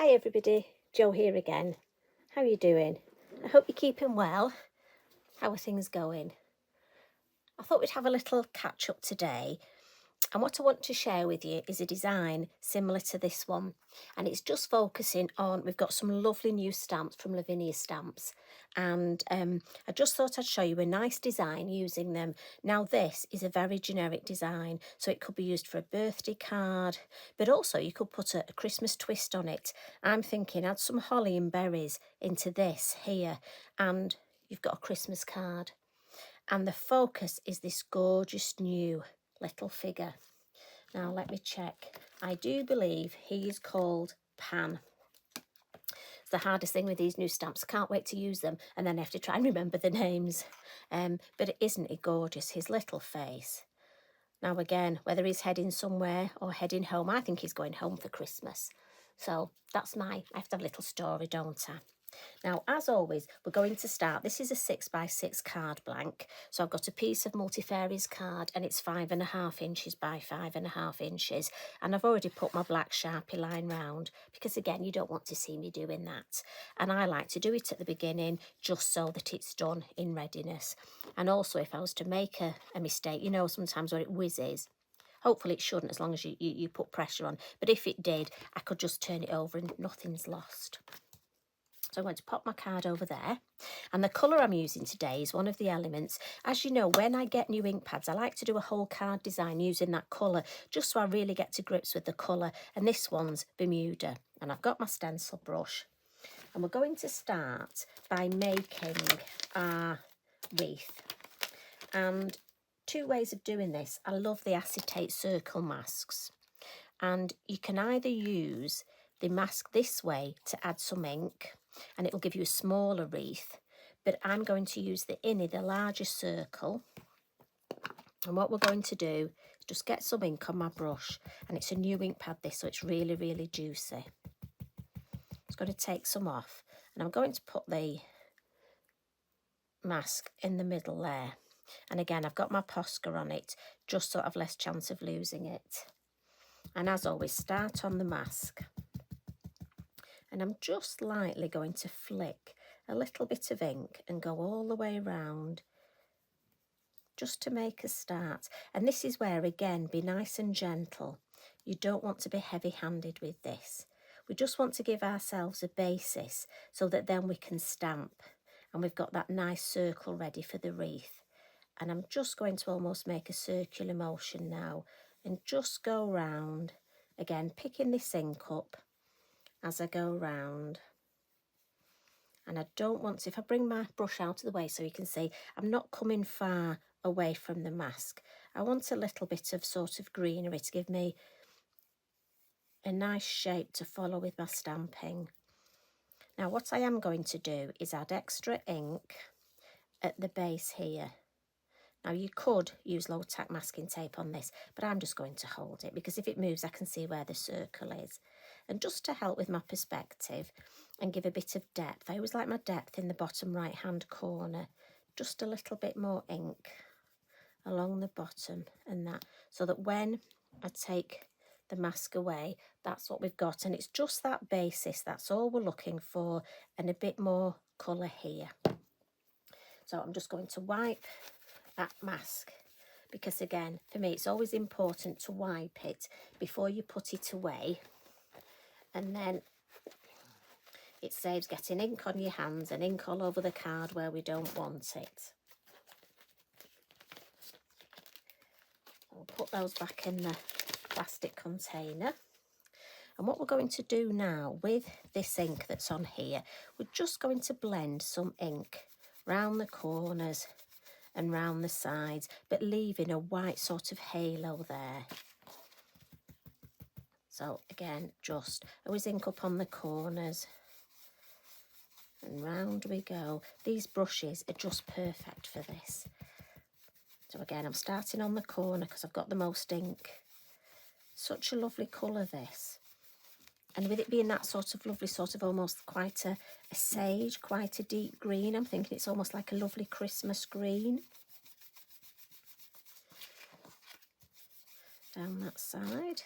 Hi everybody, Jo here again. How are you doing? I hope you're keeping well. How are things going? I thought we'd have a little catch up today, and what I want to share with you is a design similar to this one, and it's just focusing on, we've got some lovely new stamps from Lavinia stamps, and I just thought I'd show you a nice design using them. Now this is a very generic design, so it could be used for a birthday card, but also you could put a Christmas twist on it. I'm thinking add some holly and berries into this here, and you've got a Christmas card. And the focus is this gorgeous new little figure. Now let me check. I do believe he is called Pan. It's the hardest thing with these new stamps. I can't wait to use them, and then I have to try and remember the names. But isn't he gorgeous, his little face? Now again, whether he's heading somewhere or heading home, I think he's going home for Christmas. So that's I have to have a little story, don't I? Now, as always, we're going to start. This is a 6x6 card blank. So I've got a piece of multifarious card, and it's 5.5 inches by 5.5 inches. And I've already put my black Sharpie line round because, again, you don't want to see me doing that. And I like to do it at the beginning just so that it's done in readiness. And also, if I was to make a mistake, you know, sometimes when it whizzes, hopefully it shouldn't as long as you put pressure on. But if it did, I could just turn it over and nothing's lost. So I'm going to pop my card over there. And the colour I'm using today is one of the elements. As you know, when I get new ink pads, I like to do a whole card design using that colour, just so I really get to grips with the colour. And this one's Bermuda. And I've got my stencil brush. And we're going to start by making our wreath. And two ways of doing this. I love the acetate circle masks. And you can either use the mask this way to add some ink, and it will give you a smaller wreath, but I'm going to use the innie, the larger circle. And what we're going to do is just get some ink on my brush, and it's a new ink pad this, so it's really, really juicy. It's going to take some off, and I'm going to put the mask in the middle there. And again, I've got my Posca on it, just so I've less chance of losing it. And as always, start on the mask. And I'm just lightly going to flick a little bit of ink and go all the way around just to make a start. And this is where, again, be nice and gentle. You don't want to be heavy-handed with this. We just want to give ourselves a basis so that then we can stamp. And we've got that nice circle ready for the wreath. And I'm just going to almost make a circular motion now and just go round. Again, picking this ink up as I go round. And I don't want to, if I bring my brush out of the way so you can see, I'm not coming far away from the mask. I want a little bit of sort of greenery to give me a nice shape to follow with my stamping. Now what I am going to do is add extra ink at the base here. Now you could use low tack masking tape on this, but I'm just going to hold it because if it moves I can see where the circle is. And just to help with my perspective and give a bit of depth, I always like my depth in the bottom right hand corner. Just a little bit more ink along the bottom and that, so that when I take the mask away, that's what we've got. And it's just that basis, that's all we're looking for, and a bit more colour here. So I'm just going to wipe that mask, because again, for me it's always important to wipe it before you put it away, and then it saves getting ink on your hands and ink all over the card where we don't want it. I'll put those back in the plastic container. And what we're going to do now with this ink that's on here, we're just going to blend some ink round the corners and round the sides, but leaving a white sort of halo there. So again, just always ink up on the corners and round we go. These brushes are just perfect for this. So again, I'm starting on the corner because I've got the most ink. Such a lovely colour this. And with it being that sort of lovely, sort of almost quite a sage, quite a deep green, I'm thinking it's almost like a lovely Christmas green. Down that side.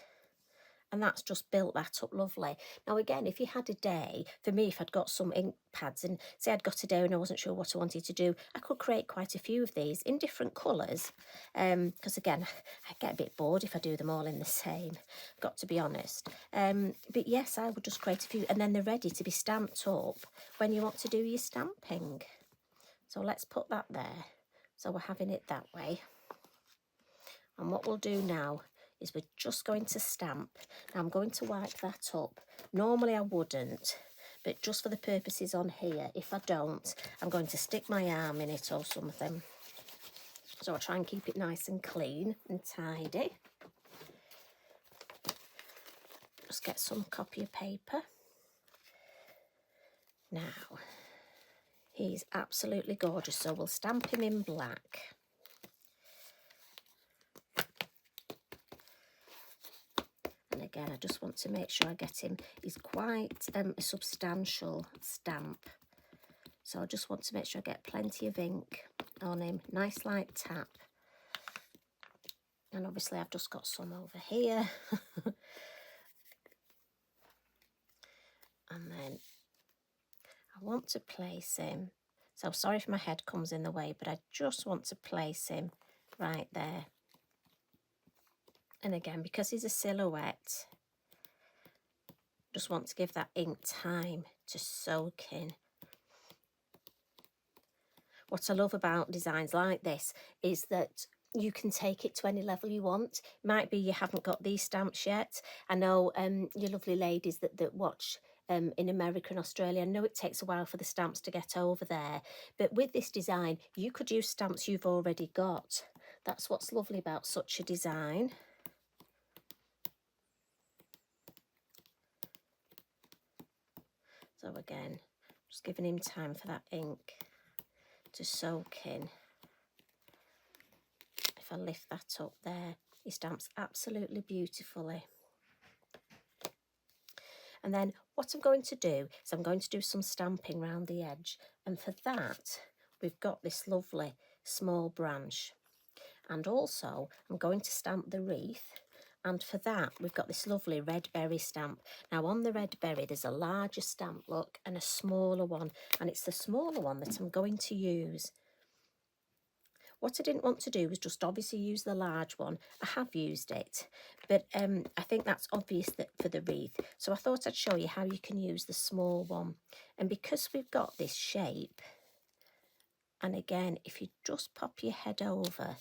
and that's just built that up lovely. Now again, if you had a day, for me, if I'd got some ink pads and say I'd got a day and I wasn't sure what I wanted to do, I could create quite a few of these in different colours, because again, I get a bit bored if I do them all in the same, got to be honest. But yes, I would just create a few, and then they're ready to be stamped up when you want to do your stamping. So let's put that there. So we're having it that way. And what we'll do now is we're just going to stamp. Now I'm going to wipe that up. Normally I wouldn't, but just for the purposes on here, if I don't, I'm going to stick my arm in it or something. So I'll try and keep it nice and clean and tidy. Just get some copy of paper. Now, he's absolutely gorgeous, so we'll stamp him in black. And again, I just want to make sure I get him. He's quite a substantial stamp. So I just want to make sure I get plenty of ink on him. Nice light tap. And obviously I've just got some over here. And then I want to place him. So sorry if my head comes in the way, but I just want to place him right there. And again, because he's a silhouette, just want to give that ink time to soak in. What I love about designs like this is that you can take it to any level you want. Might be you haven't got these stamps yet. I know you lovely ladies that watch in America and Australia, I know it takes a while for the stamps to get over there. But with this design, you could use stamps you've already got. That's what's lovely about such a design. So again, just giving him time for that ink to soak in. If I lift that up there, he stamps absolutely beautifully. And then what I'm going to do is I'm going to do some stamping around the edge. And for that, we've got this lovely small branch. And also, I'm going to stamp the wreath. And for that, we've got this lovely red berry stamp. Now, on the red berry, there's a larger stamp, look, and a smaller one. And it's the smaller one that I'm going to use. What I didn't want to do was just obviously use the large one. I have used it, but I think that's obvious that for the wreath. So I thought I'd show you how you can use the small one. And because we've got this shape, and again, if you just pop your head over,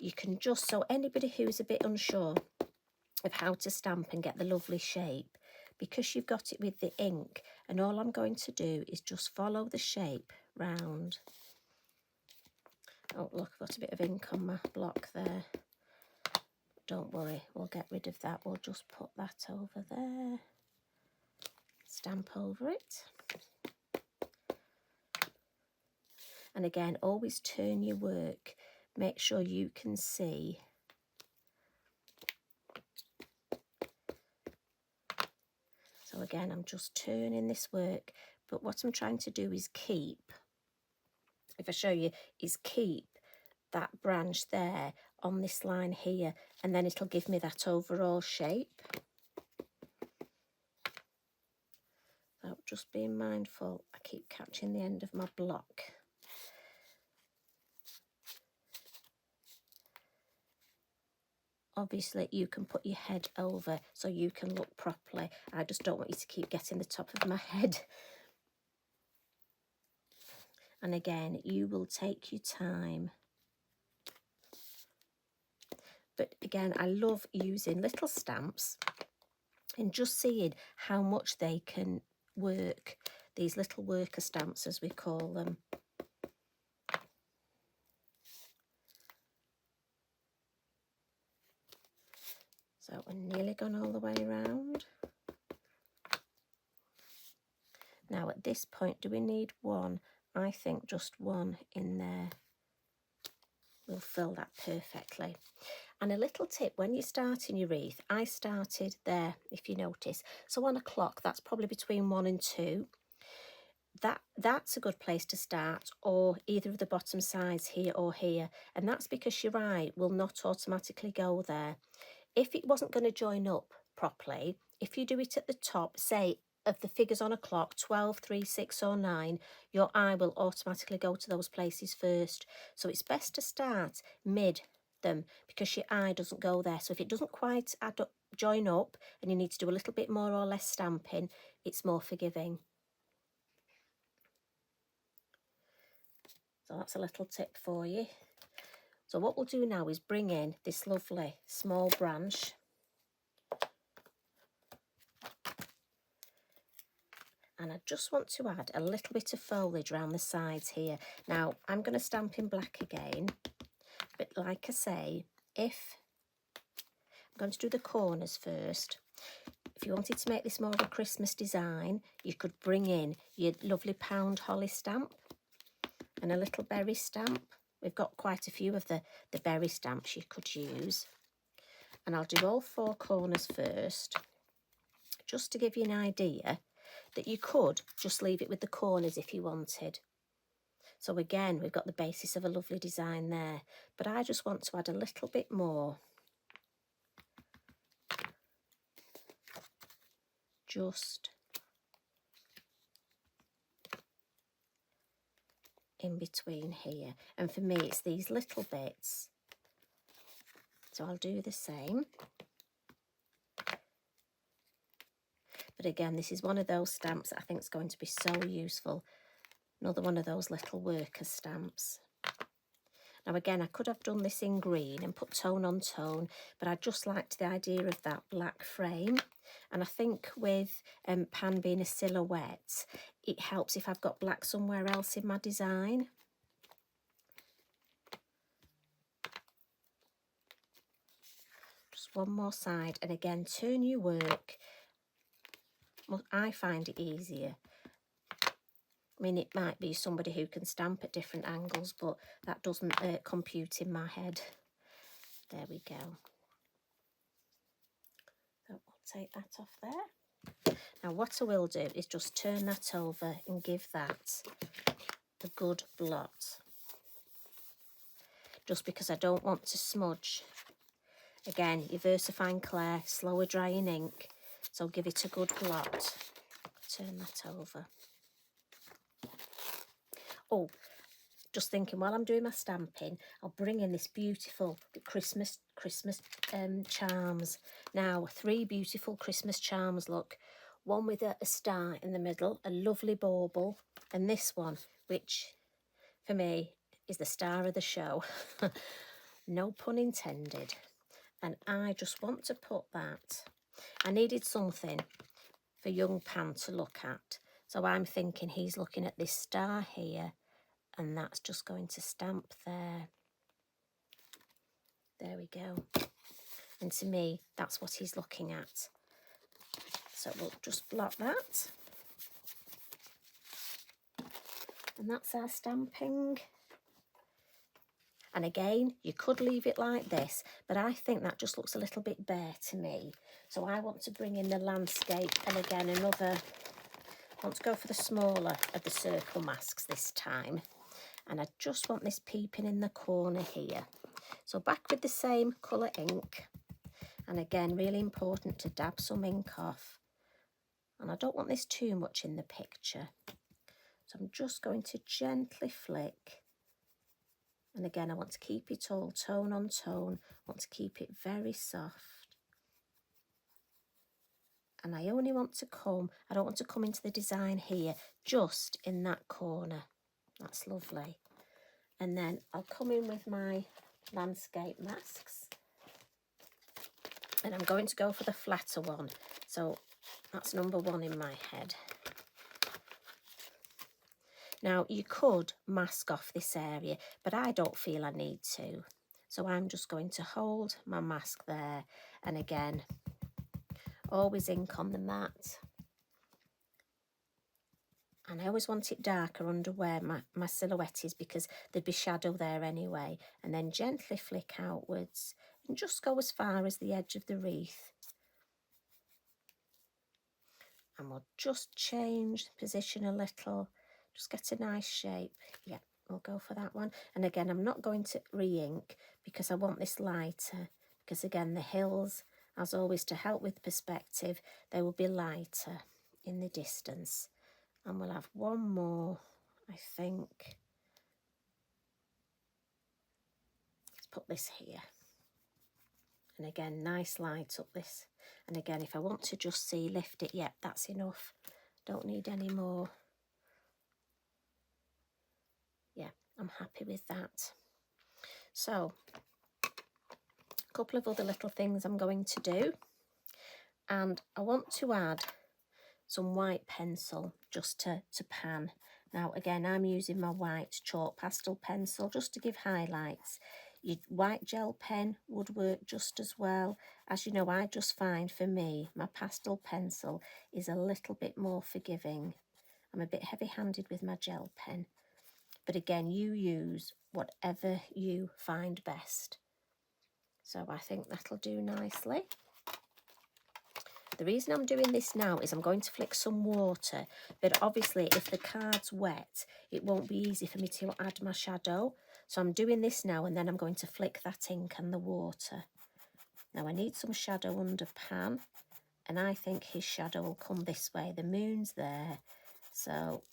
you can just, so anybody who's a bit unsure of how to stamp and get the lovely shape, because you've got it with the ink, and all I'm going to do is just follow the shape round. Oh, look, I've got a bit of ink on my block there. Don't worry, we'll get rid of that. We'll just put that over there. Stamp over it. And again, always turn your work. Make sure you can see. So again, I'm just turning this work. But what I'm trying to do is keep, if I show you, is keep that branch there on this line here, and then it'll give me that overall shape. So just being mindful, I keep catching the end of my block. Obviously, you can put your head over so you can look properly. I just don't want you to keep getting the top of my head. And again, you will take your time. But again, I love using little stamps and just seeing how much they can work. These little worker stamps, as we call them. So we're nearly gone all the way around. Now at this point, do we need one? I think just one in there will fill that perfectly. And a little tip, when you're starting your wreath, I started there, if you notice. So on a clock, that's probably between 1 and 2. That's a good place to start, or either of the bottom sides here or here. And that's because your eye will not automatically go there. If it wasn't going to join up properly, if you do it at the top, say of the figures on a clock, 12, 3, 6 or 9, your eye will automatically go to those places first. So it's best to start mid them because your eye doesn't go there. So if it doesn't quite add up, join up, and you need to do a little bit more or less stamping, it's more forgiving. So that's a little tip for you. So what we'll do now is bring in this lovely small branch. And I just want to add a little bit of foliage around the sides here. Now, I'm going to stamp in black again. But like I say, I'm going to do the corners first. If you wanted to make this more of a Christmas design, you could bring in your lovely pound holly stamp and a little berry stamp. We've got quite a few of the berry stamps you could use. And I'll do all 4 corners first, just to give you an idea that you could just leave it with the corners if you wanted. So again, we've got the basis of a lovely design there, but I just want to add a little bit more. Just in between here. And for me, it's these little bits. So I'll do the same. But again, this is one of those stamps that I think is going to be so useful. Another one of those little worker stamps. Now again, I could have done this in green and put tone on tone, but I just liked the idea of that black frame. And I think with Pan being a silhouette, it helps if I've got black somewhere else in my design. Just one more side, and again, turn your work. Well, I find it easier. I mean, it might be somebody who can stamp at different angles, but that doesn't compute in my head. There we go. So I'll take that off there. Now what I will do is just turn that over and give that a good blot. Just because I don't want to smudge. Again, your VersaFine Clair, slower drying ink, so give it a good blot. Turn that over. Oh, just thinking while I'm doing my stamping, I'll bring in this beautiful Christmas charms. Now, 3 beautiful Christmas charms, look. One with a star in the middle, a lovely bauble, and this one, which for me is the star of the show. No pun intended. And I just want to put that. I needed something for young Pan to look at. So I'm thinking he's looking at this star here, and that's just going to stamp there. There we go. And to me, that's what he's looking at. So we'll just blot that. And that's our stamping. And again, you could leave it like this, but I think that just looks a little bit bare to me. So I want to bring in the landscape, and again, I want to go for the smaller of the circle masks this time. And I just want this peeping in the corner here. So back with the same colour ink. And again, really important to dab some ink off. And I don't want this too much in the picture. So I'm just going to gently flick. And again, I want to keep it all tone on tone. I want to keep it very soft. And I only want to I don't want to come into the design here, just in that corner. That's lovely. And then I'll come in with my landscape masks. And I'm going to go for the flatter one. So that's number 1 in my head. Now, you could mask off this area, but I don't feel I need to. So I'm just going to hold my mask there. And again, always ink on the mat. And I always want it darker under where my silhouette is, because there'd be shadow there anyway. And then gently flick outwards and just go as far as the edge of the wreath. And we'll just change position a little. Just get a nice shape. Yeah, we'll go for that one. And again, I'm not going to re-ink because I want this lighter. Because again, the hills as always, to help with perspective, they will be lighter in the distance. And we'll have one more, I think. Let's put this here. And again, nice light up this. And again, if I want to just see, lift it, yep, that's enough. Don't need any more. Yeah, I'm happy with that. So, a couple of other little things I'm going to do. And I want to add some white pencil just to pan. Now, again, I'm using my white chalk pastel pencil just to give highlights. Your white gel pen would work just as well. As you know, I just find for me, my pastel pencil is a little bit more forgiving. I'm a bit heavy-handed with my gel pen. But again, you use whatever you find best. So I think that'll do nicely. The reason I'm doing this now is I'm going to flick some water, but obviously if the card's wet, it won't be easy for me to add my shadow. So I'm doing this now and then I'm going to flick that ink and the water. Now I need some shadow under Pan, and I think his shadow will come this way. The moon's there, so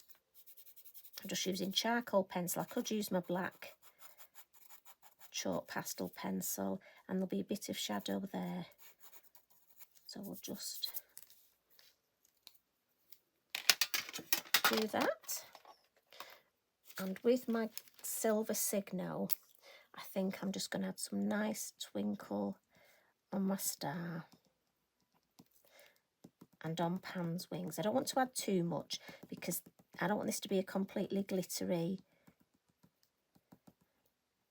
I'm just using charcoal pencil. I could use my black chalk pastel pencil and there'll be a bit of shadow there. So we'll just do that. And with my silver signal, I think I'm just going to add some nice twinkle on my star and on Pan's wings. I don't want to add too much because I don't want this to be a completely glittery.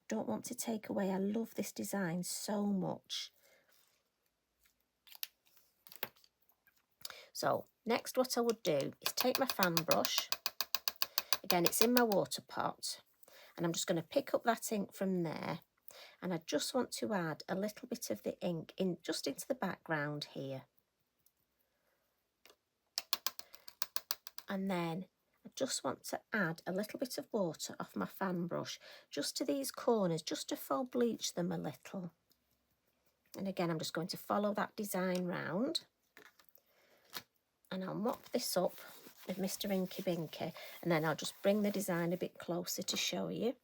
Don't want to take away. I love this design so much. So next what I would do is take my fan brush. Again, it's in my water pot. And I'm just going to pick up that ink from there. And I just want to add a little bit of the ink in just into the background here. And then I just want to add a little bit of water off my fan brush just to these corners, just to faux bleach them a little. And again, I'm just going to follow that design round. And I'll mop this up with Mr. Inky Binky, and then I'll just bring the design a bit closer to show you.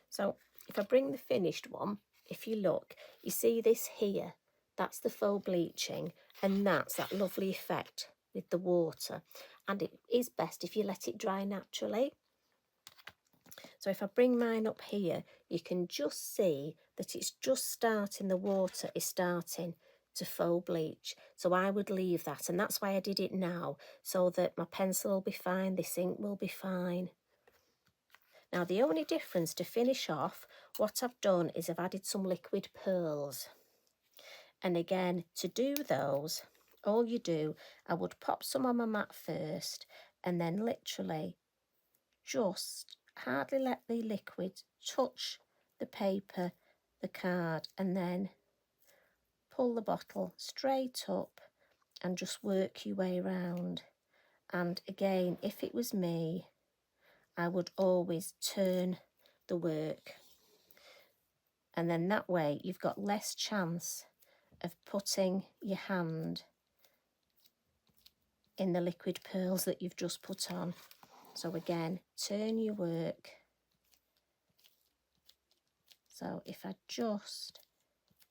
So if I bring the finished one, if you look, you see this here, that's the faux bleaching, and that's that lovely effect with the water. And it is best if you let it dry naturally. So if I bring mine up here, you can just see that it's just starting, the water is starting to faux bleach. So I would leave that, and that's why I did it now, so that my pencil will be fine, this ink will be fine. Now the only difference to finish off, what I've done is I've added some liquid pearls. And again, to do those, all you do, I would pop some on my mat first, and then literally just hardly let the liquid touch the paper, the card, and then pull the bottle straight up and just work your way around. And again, if it was me, I would always turn the work. And then that way you've got less chance of putting your hand in the liquid pearls that you've just put on. So again, turn your work. So if I just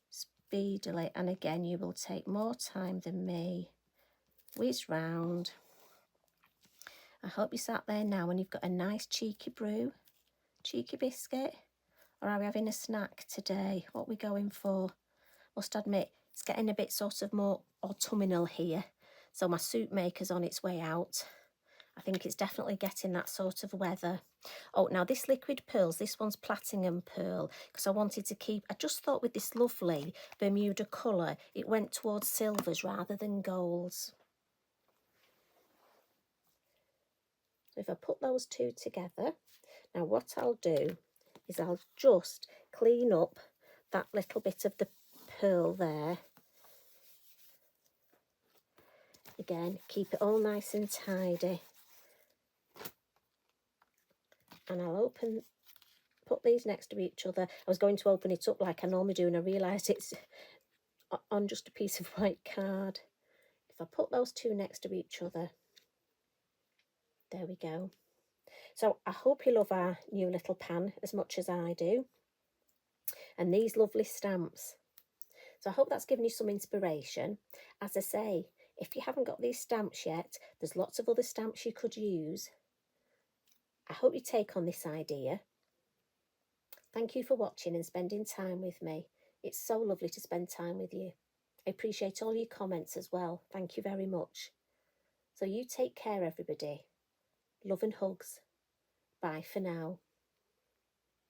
speedily, and again you will take more time than me, whiz round. I hope you sat there now and you've got a nice cheeky brew, cheeky biscuit, or are we having a snack today? What are we going for? Must admit, it's getting a bit sort of more autumnal here, so my soup maker's on its way out. I think it's definitely getting that sort of weather. Oh, now this liquid pearls, this one's platinum pearl, because I wanted to keep, I just thought with this lovely Bermuda colour, it went towards silvers rather than golds. So if I put those two together, now what I'll do is I'll just clean up that little bit of the pearl there. Again, keep it all nice and tidy. And I'll put these next to each other. I was going to open it up like I normally do, and I realised it's on just a piece of white card. If I put those two next to each other, there we go. So I hope you love our new little pan as much as I do, and these lovely stamps. So I hope that's given you some inspiration. As I say, if you haven't got these stamps yet, there's lots of other stamps you could use. I hope you take on this idea. Thank you for watching and spending time with me. It's so lovely to spend time with you. I appreciate all your comments as well. Thank you very much. So you take care, everybody. Love and hugs. Bye for now.